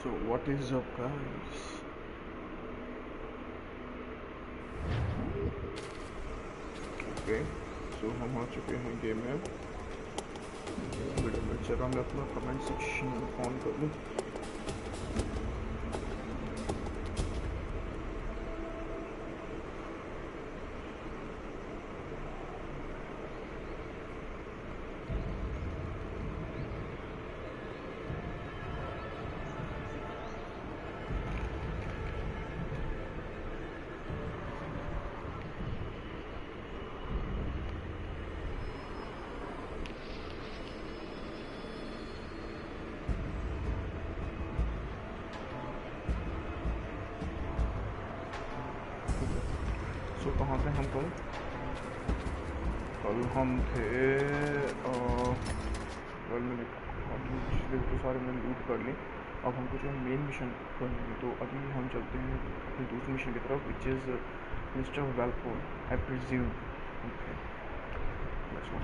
So what is up, guys? Okay, so हम आ चुके हैं गेम में। वीडियो में चला, मैं अपना कमेंट सेक्शन ऑन कर लूँ। तो कहाँ थे हम कल हम थे कल मैंने पिछले तो सारे मैंने लूट कर ली। अब हमको जो मेन मिशन करना है, तो अभी हम चलते हैं अपनी दूसरी मिशन की तरफ, which is Mister Walpole I presume. Okay, let's go.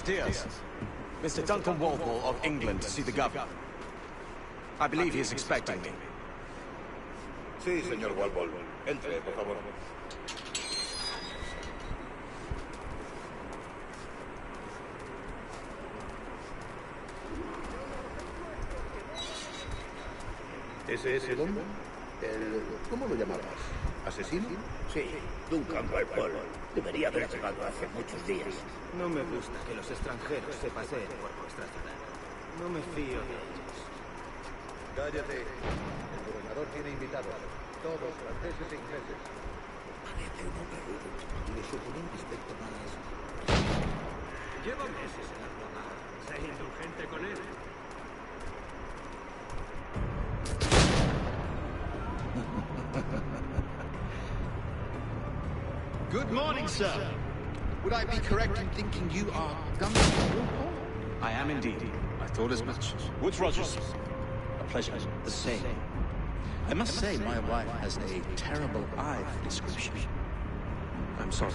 Diaz. Mr. Duncan Walpole of England to see the governor. I believe he is expecting me. Sí, señor Walpole. Entre, por favor. ¿Ese es el hombre? ¿Cómo lo llamabas? ¿Asesino? Sí, Duncan Walpole. Debería haber llegado hace muchos días. No me gusta que los extranjeros se paseen por nuestra ciudad. No me fío de ellos. Cállate. El gobernador tiene invitados. Todos franceses e ingleses. Parece un hombre rudo. Le supone un respecto más. Llevo meses en la rama. Sé indulgente con él. Good morning, sir. Would I be correct in thinking you are Duncan Walpole? I am indeed. I thought as much. Woods Rogers. A pleasure. The same. I must say, my wife has a terrible eye for description. I'm sorry.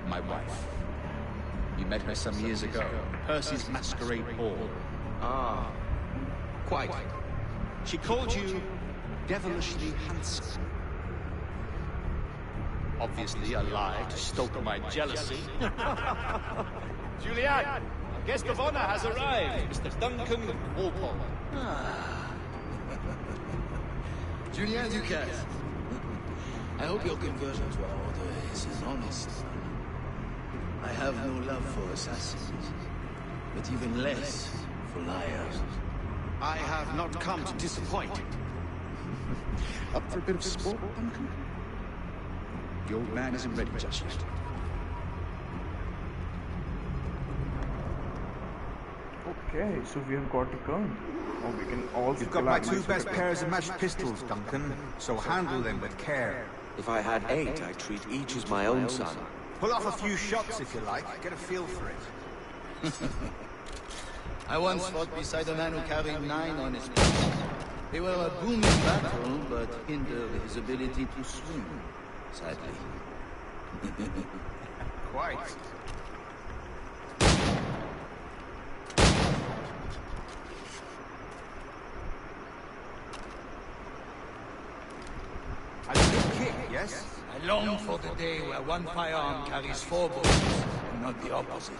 My wife. You met her some years ago. Percy's masquerade ball. Ah, quite. She called you devilishly handsome. Obviously a lie to stoke my jealousy. Julian, our guest of honor has arrived, Mr. Duncan Walpole. Julien Ducat. I hope your conversion to our order is as honest. I have no love for assassins, but even less for liars. I have not come to disappoint. Up for a bit of sport, Duncan? The old man isn't ready just yet. Okay, so we have got the gun. Or we can also... You've got my two best pairs of matched pistols, Duncan, so handle them with care. If I had 8, I'd treat each as my own son. Pull off a few shots if you like. Get a feel for it. I once fought beside a man who carried 9 on his back. They were a boom in battle, but hindered his ability to swim, sadly. Quite. A good kick, yes? I long for the day where one firearm carries 4 bullets, and not the opposite.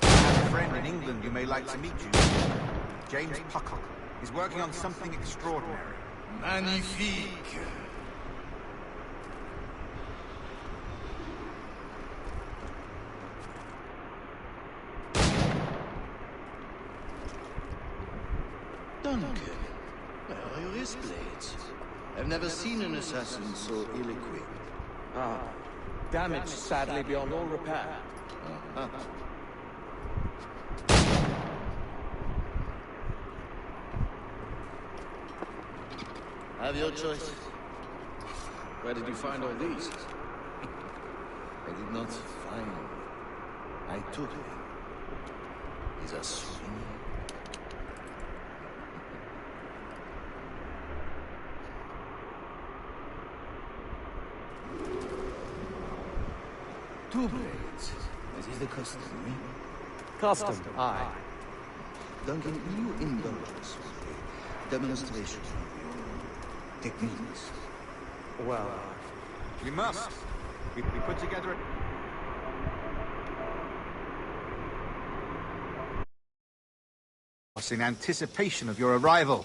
I have a friend in England you may like to meet you. James Puckle. He's working on something extraordinary. Magnifique! Duncan, where are your wrist blades? I've never seen an assassin so ill-equipped. Ah, damage sadly beyond all repair. Have your choice. Where did you find all these? I did not find. I took him. He's a swimmer. Two blades. That is the custom, eh? Custom, aye. Duncan, will you indulge us with a demonstration of your techniques? Well, We must. We put together in anticipation of your arrival.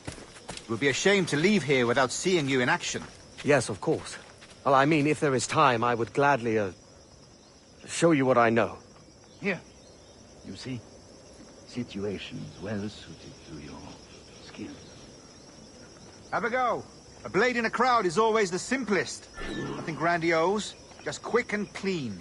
It would be a shame to leave here without seeing you in action. yes, of course. Well, I mean, if there is time, I would gladly, show you what I know. Here. You see? Situations well suited to your skills. Have a go. A blade in a crowd is always the simplest. Nothing grandiose, just quick and clean.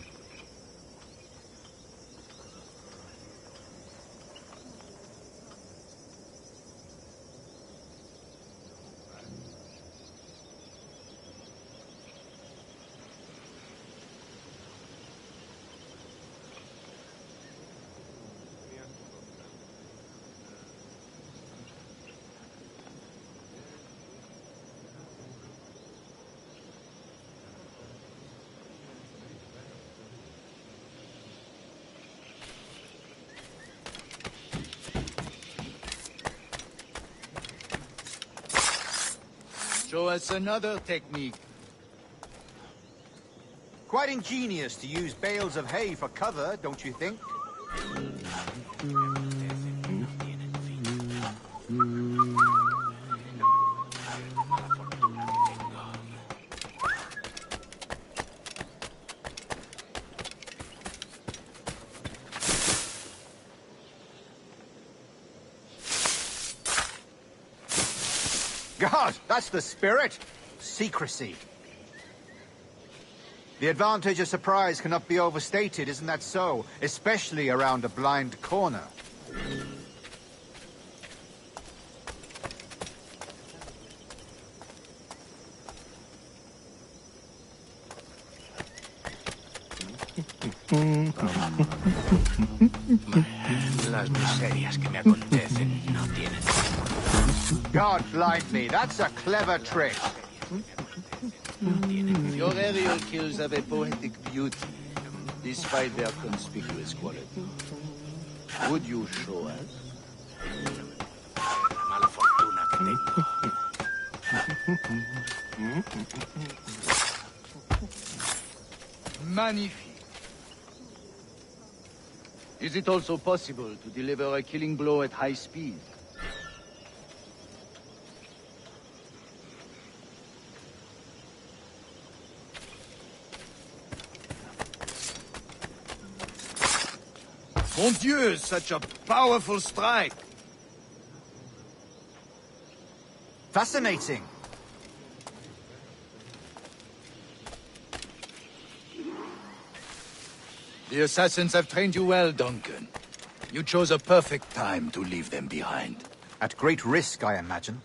Show us another technique. Quite ingenious to use bales of hay for cover, don't you think? God, that's the spirit. Secrecy. The advantage of surprise cannot be overstated, isn't that so? Especially around a blind corner. Las miserias que me acontecen no tienen. God blind me, that's a clever trick. Your aerial kills have a poetic beauty, despite their conspicuous quality. Would you show us? La mala fortuna que tengo. Magnifique. Is it also possible to deliver a killing blow at high speed? Mon Dieu, such a powerful strike! Fascinating. The assassins have trained you well, Duncan. You chose a perfect time to leave them behind. At great risk, I imagine.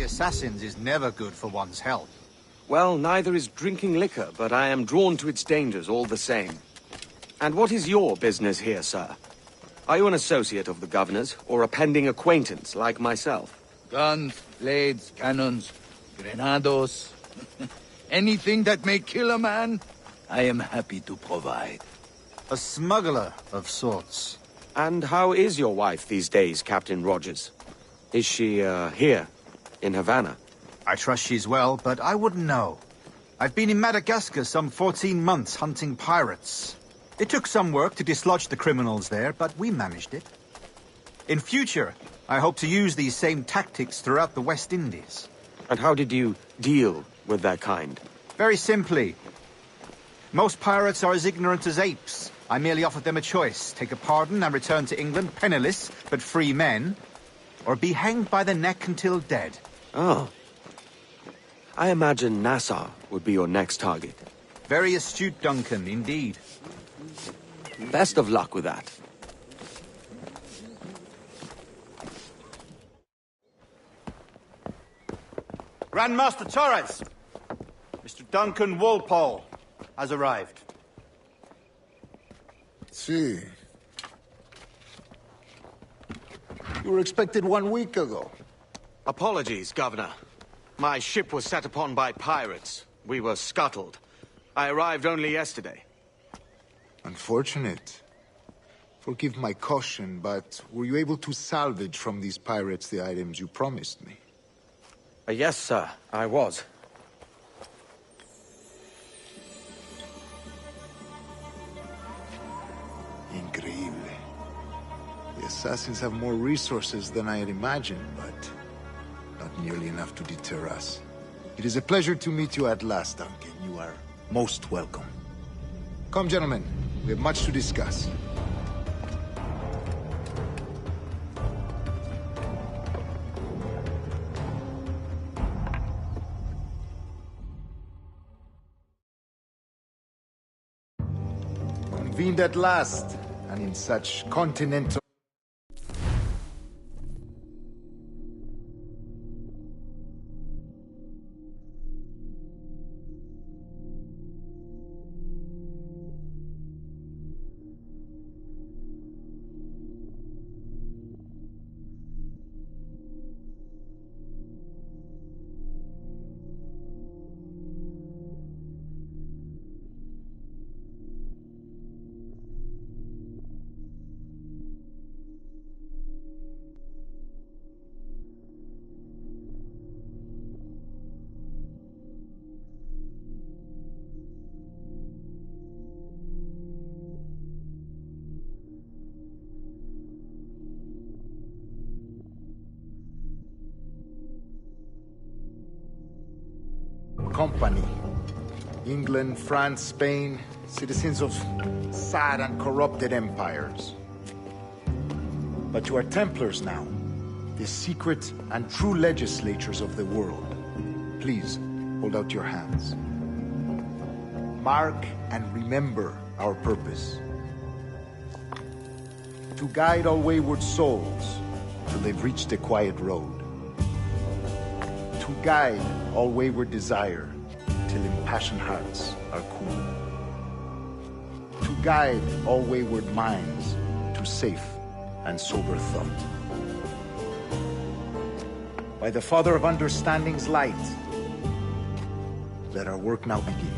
assassins is never good for one's health. Well, neither is drinking liquor, but I am drawn to its dangers all the same. And what is your business here, sir? Are you an associate of the governor's, or a pending acquaintance like myself? Guns, blades, cannons, grenados. Anything that may kill a man, I am happy to provide. A smuggler of sorts. And how is your wife these days, Captain Rogers? Is she, here, in Havana? I trust she's well, but I wouldn't know. I've been in Madagascar some 14 months hunting pirates. It took some work to dislodge the criminals there, but we managed it. In future, I hope to use these same tactics throughout the West Indies. And how did you deal with that kind? Very simply. Most pirates are as ignorant as apes. I merely offered them a choice. Take a pardon and return to England penniless, but free men, or be hanged by the neck until dead. Oh. I imagine Nassau would be your next target. Very astute, Duncan, indeed. Best of luck with that. Grandmaster Torres! Mr. Duncan Walpole has arrived. See. You were expected 1 week ago. Apologies, Governor. My ship was set upon by pirates. We were scuttled. I arrived only yesterday. Unfortunate. Forgive my caution, but were you able to salvage from these pirates the items you promised me? Yes, sir, I was. Increíble. The assassins have more resources than I had imagined, but not nearly enough to deter us. It is a pleasure to meet you at last, Duncan. You are most welcome. Come, gentlemen. We have much to discuss. Convened at last, and in such continental... Company. England, France, Spain, citizens of sad and corrupted empires. But you are Templars now, the secret and true legislators of the world. Please, hold out your hands. Mark and remember our purpose. To guide all wayward souls till they've reached the quiet road. To guide all wayward desire till impassioned hearts are cool. To guide all wayward minds to safe and sober thought. By the Father of Understanding's light, let our work now begin.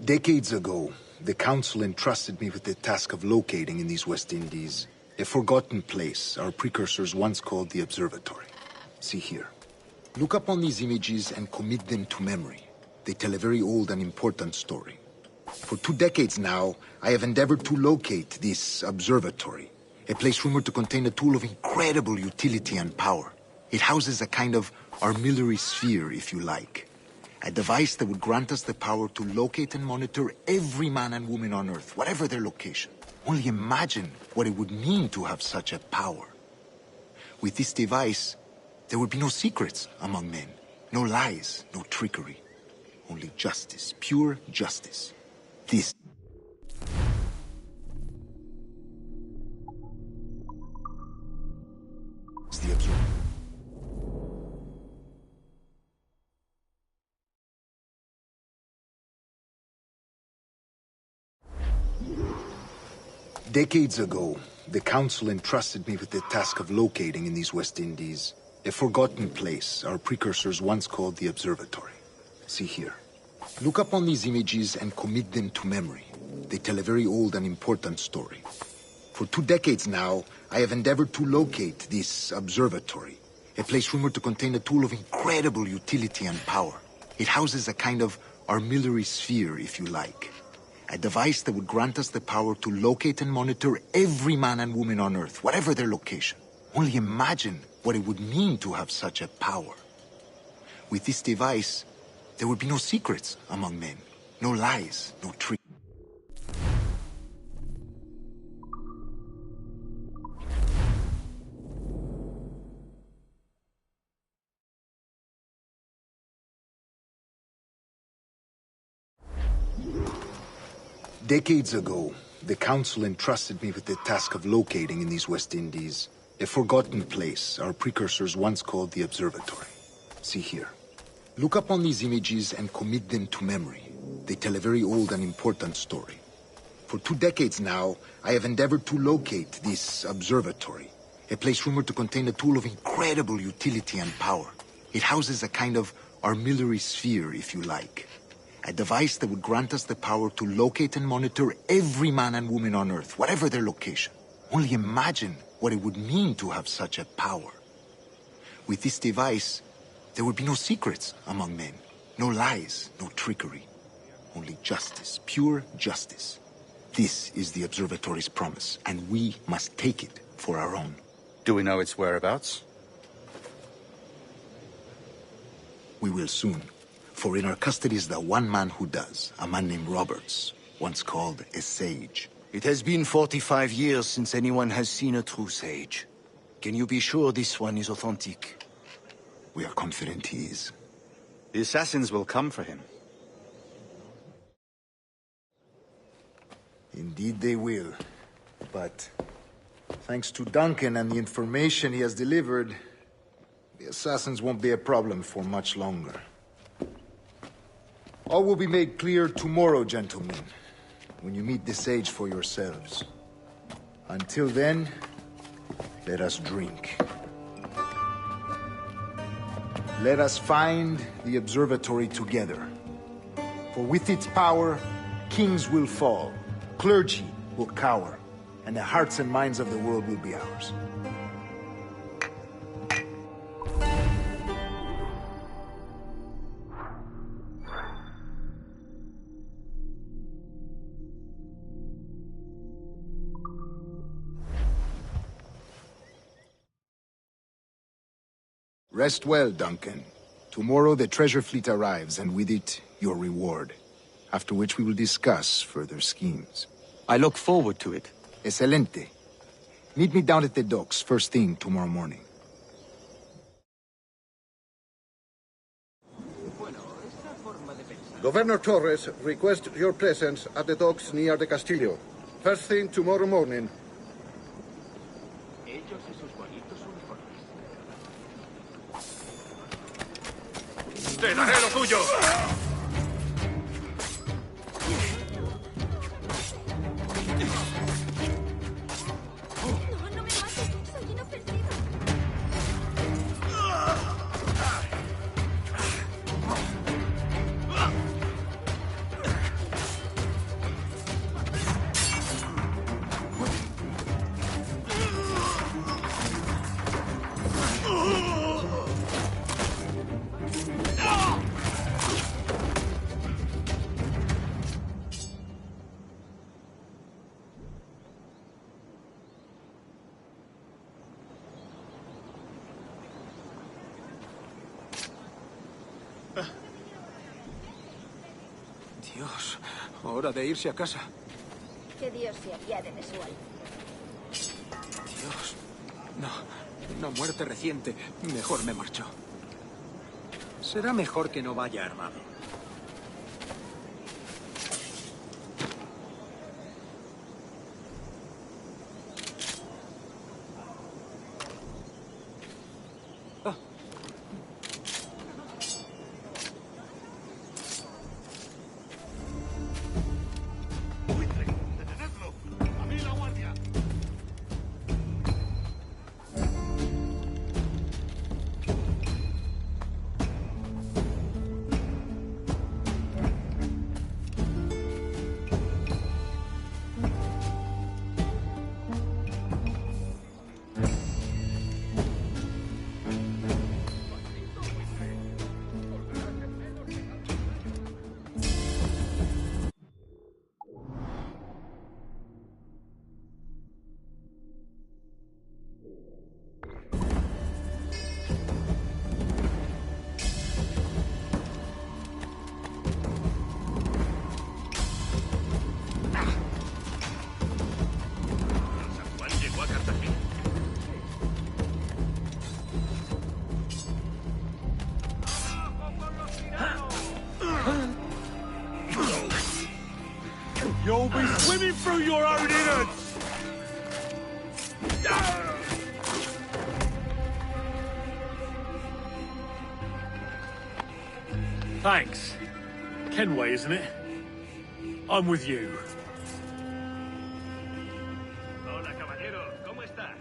Decades ago, the Council entrusted me with the task of locating in these West Indies a forgotten place our precursors once called the Observatory. See here. Look upon these images and commit them to memory. They tell a very old and important story. For 2 decades now, I have endeavored to locate this observatory, a place rumored to contain a tool of incredible utility and power. It houses a kind of armillary sphere, if you like. A device that would grant us the power to locate and monitor every man and woman on Earth, whatever their location. Only imagine what it would mean to have such a power. With this device, there would be no secrets among men, no lies, no trickery. Only justice, pure justice. This. Decades ago, the Council entrusted me with the task of locating in these West Indies a forgotten place our precursors once called the Observatory. See here. Look up on these images and commit them to memory. They tell a very old and important story. For 2 decades now, I have endeavored to locate this observatory, a place rumored to contain a tool of incredible utility and power. It houses a kind of armillary sphere, if you like. A device that would grant us the power to locate and monitor every man and woman on Earth, whatever their location. Only imagine what it would mean to have such a power. With this device, there would be no secrets among men, no lies, no tricks. Decades ago, the Council entrusted me with the task of locating in these West Indies a forgotten place our precursors once called the Observatory. See here. Look up on these images and commit them to memory. They tell a very old and important story. For 2 decades now, I have endeavored to locate this observatory, a place rumored to contain a tool of incredible utility and power. It houses a kind of armillary sphere, if you like. A device that would grant us the power to locate and monitor every man and woman on Earth, whatever their location. Only imagine what it would mean to have such a power. With this device, there would be no secrets among men, no lies, no trickery. Only justice, pure justice. This is the Observatory's promise, and we must take it for our own. Do we know its whereabouts? We will soon. For in our custody is the one man who does, a man named Roberts, once called a sage. It has been 45 years since anyone has seen a true sage. Can you be sure this one is authentic? We are confident he is. The assassins will come for him. Indeed they will. But thanks to Duncan and the information he has delivered, the assassins won't be a problem for much longer. All will be made clear tomorrow, gentlemen, when you meet the sage for yourselves. Until then, let us drink. Let us find the observatory together. For with its power, kings will fall, clergy will cower, and the hearts and minds of the world will be ours. Rest well, Duncan. Tomorrow the treasure fleet arrives, and with it, your reward. After which we will discuss further schemes. I look forward to it. Excelente. Meet me down at the docks first thing tomorrow morning. Governor Torres requests your presence at the docks near the Castillo. First thing tomorrow morning. ¡Te daré lo tuyo! No me mates, soy inofensiva. Dios, hora de irse a casa. Que Dios se apiade de su alma. Dios, no, una muerte reciente. Mejor me marcho. Será mejor que no vaya armado. ¡Detenedlo! ¡A mí la guardia! through your own innards! Thanks. Kenway, isn't it? I'm with you. Hola, caballero. ¿Cómo está?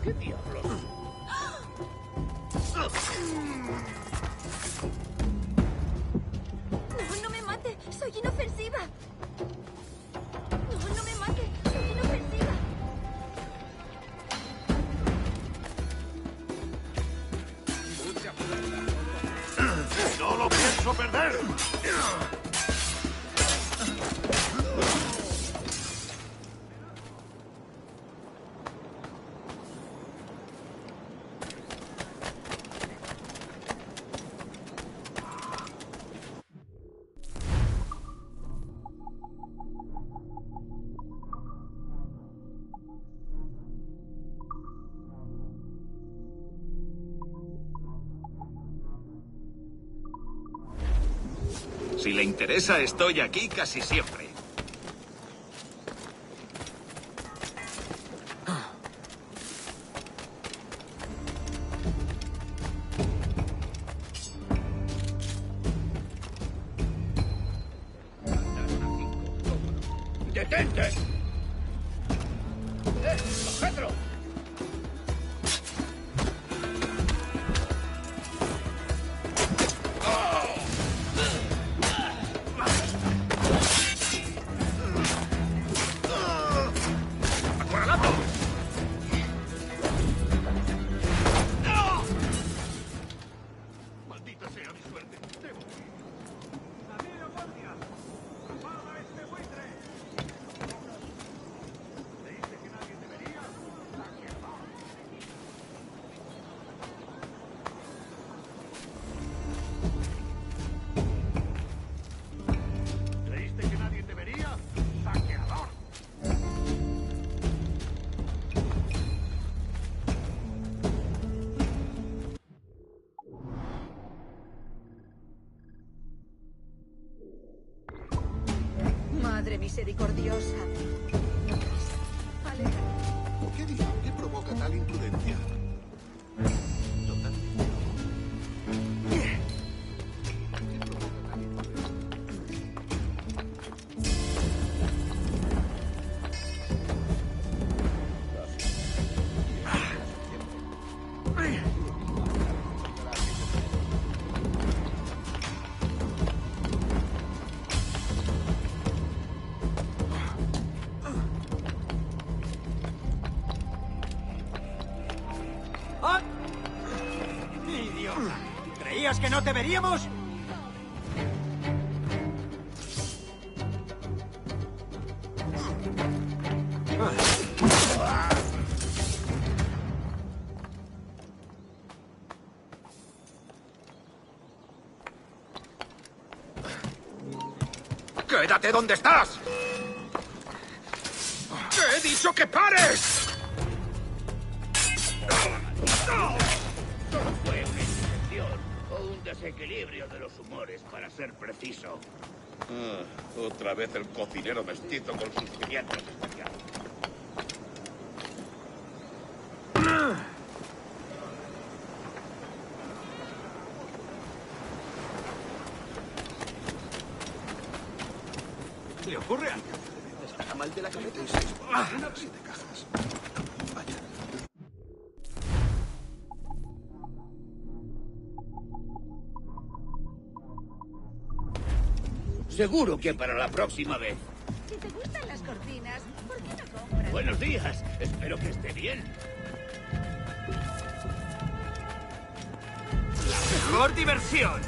¿Qué diablos? No, no me mate. Soy inofensiva. No, no me mate. Soy inofensiva. ¡No lo pienso perder! Si le interesa, estoy aquí casi siempre. ¡Detente! ¡Cogedlo! Madre misericordiosa. ¿Qué diablo? ¿Qué provoca tal imprudencia? que no deberíamos? ¡Quédate donde estás! ¡Te he dicho que pares! Solo fue una infección o un desequilibrio de los humores, para ser preciso. Otra vez el cocinero mestizo con sus pimientos especiales. ¿Le ocurre algo? Está mal de la cabeza y 7 cajas. Vaya. Seguro que para la próxima vez. Si te gustan las cortinas, ¿por qué no compras? Buenos días. Espero que esté bien. ¡La mejor diversión!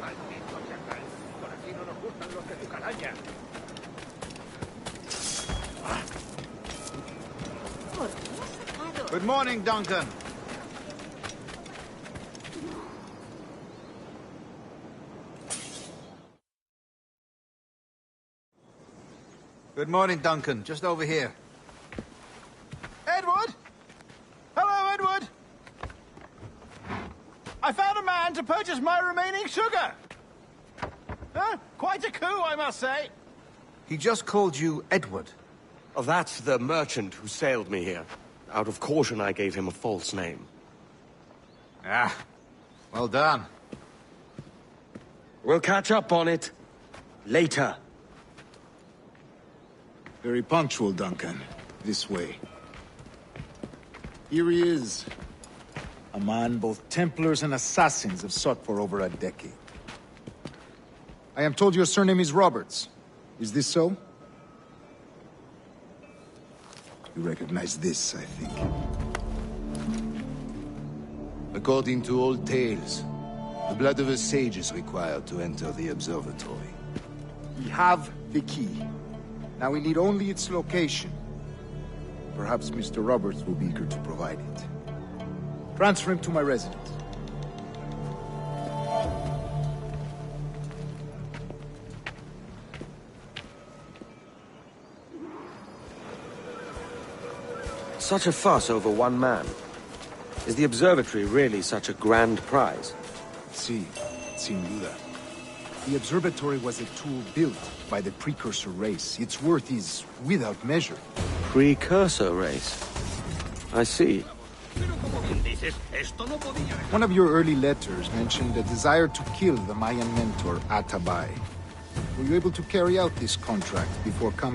Maldito chacal. Por aquí no nos gustan los de tu calaña. Good morning, Duncan. Good morning, Duncan. Just over here. Edward? Hello, Edward. I found a man to purchase my remaining sugar. Huh? Quite a coup, I must say. He just called you Edward. Oh, that's the merchant who sailed me here. Out of caution, I gave him a false name. Ah, well done. We'll catch up on it later. Very punctual, Duncan. This way. Here he is. A man both Templars and Assassins have sought for over a decade. I am told your surname is Roberts. Is this so? You recognize this, I think. According to old tales, the blood of a sage is required to enter the observatory. We have the key. Now we need only its location. Perhaps Mr. Roberts will be eager to provide it. Transfer him to my residence. Such a fuss over one man. Is the observatory really such a grand prize? Sí, sin duda. The observatory was a tool built by the precursor race. Its worth is without measure. Precursor race? I see. One of your early letters mentioned a desire to kill the Mayan mentor, Atabay. Were you able to carry out this contract before coming?